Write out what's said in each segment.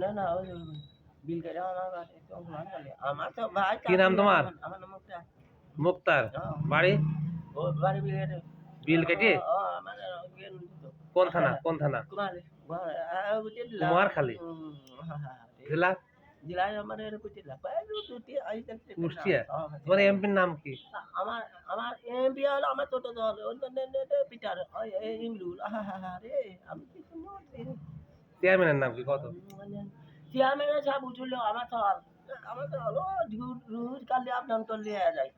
না না ওই বিল কেটে আমার কাছে তো মান চলে আমার তো ভাই কি নাম তোমার? আমার নাম মুক্তা মুক্তার। বাড়ি ও বাড়ি বিল কেটে বিল কেটে মানে কোন থানা কোন থানা? কুমারখালী কুমারখালী জেলা জেলা আমাদের কুচিলা দুটি কুষ্টিয়া। তোমার এমপির নাম কি? আমার আমার এমপি হলো আমার ছোট দল পিটার ইমরুল রে আমি কিছু বলছি চেয়ারম্যানের নাম কি কত? চেয়ারম্যানের সাহেব উঠল আমার দল হলো রোজ কালি আপনার তো লিয়ে যায়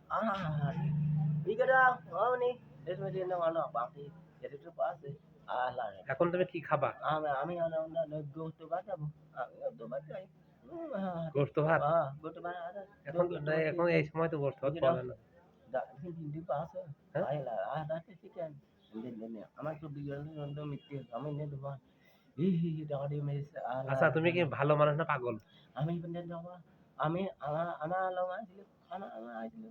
বিকেটা হয়নি এসে দিন মানো বাকি এটা তো পাশে এখন তুমি কি খাবা? আমি গোস্ত বাজাবো আমি গোস্ত বাজাই গোস্ত ভাত? গোস্ত ভাত এখন এখন এই সময় তো গোস্ত ভাত পাবে না। hindi পাশে ada chicken আমার তো বিগত মিথ্যে আমি নেই দেবো ডাকাডি মেরে আচ্ছা তুমি কি ভালো মানুষ না পাগল? আমি বন্ধে যাবো আমি আমার লোক আসলে আমার আসলে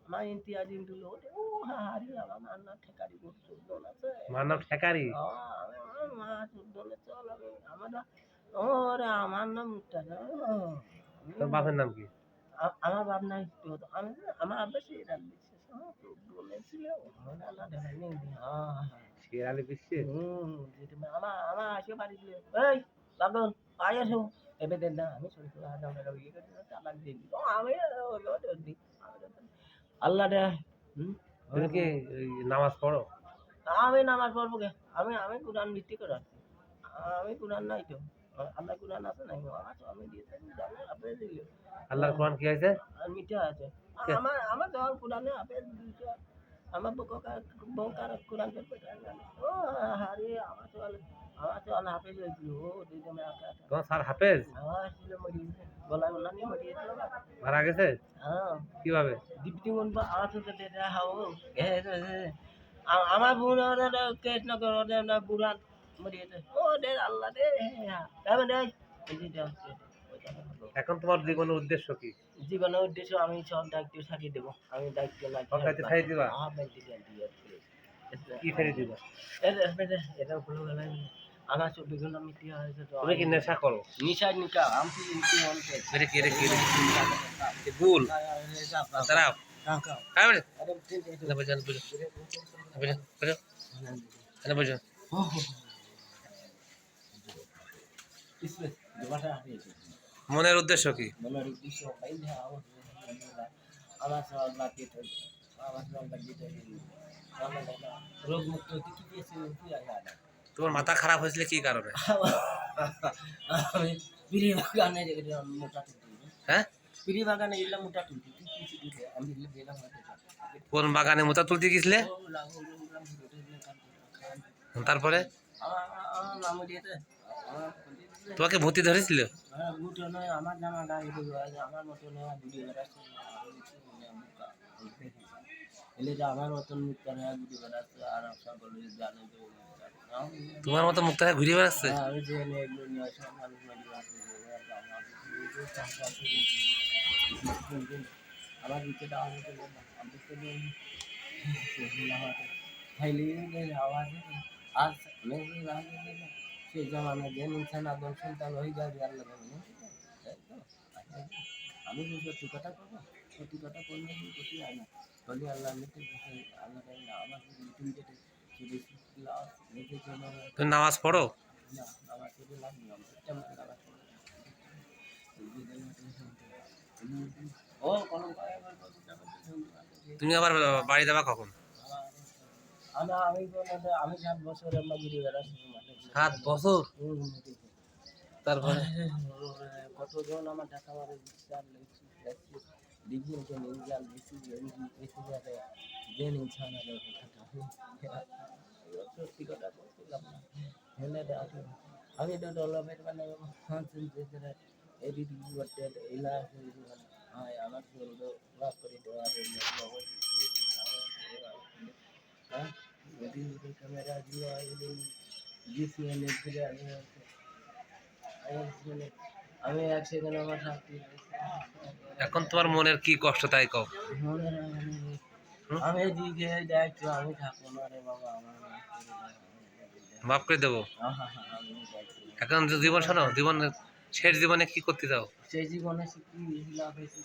আমার ইন্তিয়াজ ইন্টু লোক ও হারি আমার না ঠেকারি করতে দোল আছে আমার নাম ঠেকারি। আমি মা দোলে চল আমার ওরে আমার নাম তোর বাপের নাম কি? আমার বাপ নাই তো আমি আমার আব্বা সেটা বিশ্বাস দোলে ছিল না না দেখাই নেই শের আলী বিশ্বের। আমার আমার আসে বাড়ি ছিল এই বাবন আয় আসো এবে দেন না আমি শুনছি ইয়ে করতে তালাক দিয়ে দিই আমি আল্লাহ রে তুমি কি নামাজ পড়ো? আমি নামাজ পড়বো কে আমি আমি কোরআন ভিত্তি করে আছি আমি কোরআন নাই তো আল্লাহ কোরআন আছে নাই আছে আমি দিয়েছি জানো আপনি দিলে আল্লাহর কোরআন কি আছে? মিঠা আছে আমার আমার যখন কোরআনে আপেল দিয়েছে আমার বকার কোরআন ও হারে আমার তো হাফেজ হয়েছিল ও দিদি তোমার স্যার হাফেজ ছিল মরি গলায় ওনা নিয়ে মরিয়েছিল মারা গেছে? হ্যাঁ কিভাবে? দীপ্তি মন বা আমার তো দেটা হাও আমার বোন কেস না করে বুড়া মরিয়েছে ও দে আল্লাহ দে যাবেন দে এখন তোমার জীবনের উদ্দেশ্য কি? জীবনের উদ্দেশ্য আমি সব দায়িত্ব ছাড়িয়ে দেবো আমি দায়িত্ব সব দায়িত্ব ছাড়িয়ে দিবা? কি ছেড়ে দিবা? এটা ভুলে গেলাম আমার বিভিন্ন মিটি হয়েছে তো তুমি কি নেশা করো? নিশা নিকা আমি কি বলতে এটা কি এটা কি গুল তারাও কাই বলে না বুঝান বুঝান বুঝান বুঝান না বুঝান মনের উদ্দেশ্য কি? মনের উদ্দেশ্য আমার সব বাকি আমার সব বাকি রোগ মুক্ত কি দিয়েছে তোমার মাথা খারাপ হয়েছিল কি কারণে? আমি পিড়ি বাগানে মোটা তুলতে হ্যাঁ পিড়ি বাগানে গেলাম মোটা তুলতে আমি গেলাম কোন বাগানে মোটা তুলতে গেছিলে? তারপরে তোমাকে ভর্তি ধরেছিল? আমার জামা গায়ে আমার মতো আমার মতন আর জানে তোমার মতো মুক্ত হয়ে ঘুরে বেড়াচ্ছে? আমার দিকে आवाज आज সে জামানা যে ইনসান আদম সন্তান হয়ে যাবে আল্লাহ আমি সত্যি কথা করবো সত্যি কথা বললে কিছু হয় না বলি আল্লাহ আল্লাহ আমার তুমি যেটা তুমি নামাজ পড়ো? না নামাজ পড়ে লাভ নেই নামাজ ও কলম তুমি আবার বাড়ি যাবা কখন? আমি 7 বছর আমরা ঘুরে বেড়াচ্ছি 7 বছর? তারপরে কতজন আমার টাকা মারে ডিগ্রি নিজাল বেশি দেন ইনসান সত্যি কথা বলছিলাম না আমি তো ডেভেলপমেন্ট মানে এডিটিং করতে এলা আমার লাভ করে দেওয়া ক্যামেরা দিয়ে আমি 1 সেকেন্ড আমার থাকতে এখন তোমার মনের কি কষ্ট তাই কও? আমি দিকে দেখছো আমি থাকবো না রে বাবা আমার মাফ করে দেবো। এখন জীবন শোনো জীবন শেষ জীবনে কি করতে চাও? সেই জীবনে কি লাভ হয়েছে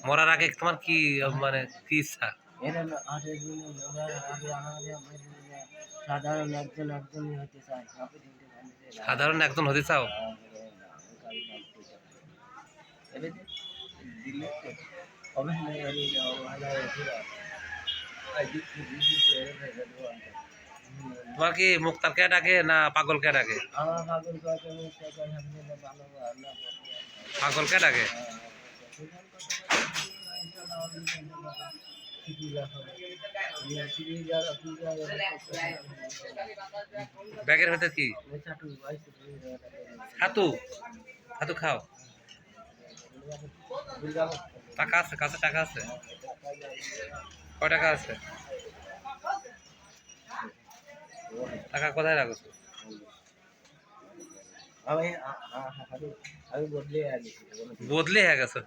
মরার আগে তোমার কি মানে কি ইচ্ছা? এরা আগে দিনে মরার আগে আমাদের সাধারণ একজনই হতে চায় সাধারণ একজন হতে চাও? তোমার কি মুক্তার কে ডাকে না পাগল কে ডাকে? পাগল কে ডাকে? ব্যাগের ভেতর কি? ছাতু? ছাতু খাও? টাকা আছে কাছে? টাকা আছে? কয় টাকা আছে? টাকা কোথায় রাখছো? আমি বদলে আছি বদলি হয়ে গেছে?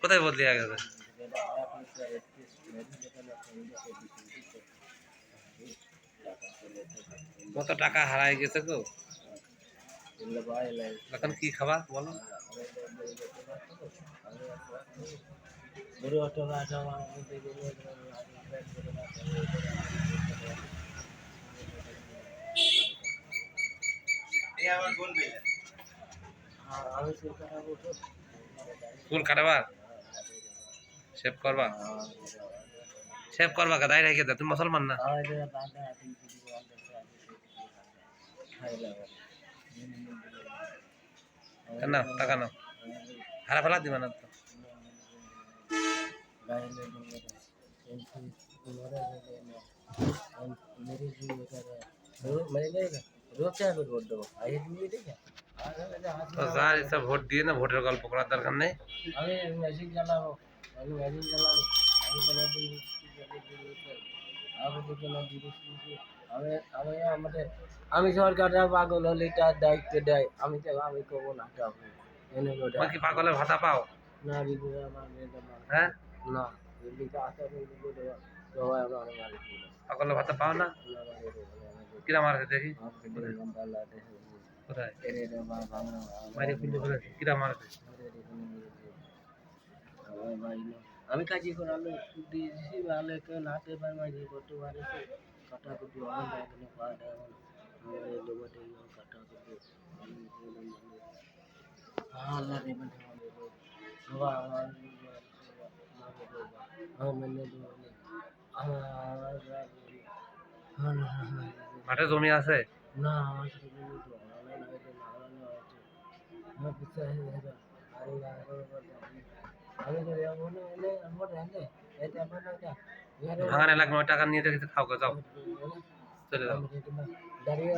কোথায় বদলি হয়ে গেছে? কত টাকা হারাই গেছে গো? এখন কি খাবা বলো? চুল কাটবা? শেভ করবা? শেভ করবা কা? দাঁড়িয়ে রেখে দাও, তুমি মুসলমান না? না টাকা নাও, হারা ফেলা দিবা না তো। তো যার ইচ্ছা ভোট দিয়ে না, ভোটের গল্প করার দরকার নেই। আমি ম্যাজিক জ্বালাবো, আমি ম্যাজিক জ্বালাবো, আমি আমি আমি আমাদের আমি সরকাররা পাগল হলে তার দায়িত্ব দেয়, আমি তো আমি করবো না তোমার কি পাগলের ভাতা পাও? না হ্যাঁ, না সবাই আমার পাগলের ভাতা পাও না? কিরা মারছে দেখি? কোথায় বাইরে খুলতে ফেলেছে? কিরা মারছে? আমি কাজী করালো দিয়েছি ভালো কেউ নাতে পার মাঝে করতে পারেছে কাটা কুটু আমার এখানে পাওয়া যায় আমার ডোবাতে কাটা কুটু আল্লাহ দেবেন সবাই মাঠে জমি আছে? না আমার ভাঙান এলাকা ওই টাকা নিয়ে কিছু খাও, যাও চলে যাও। দাঁড়িয়ে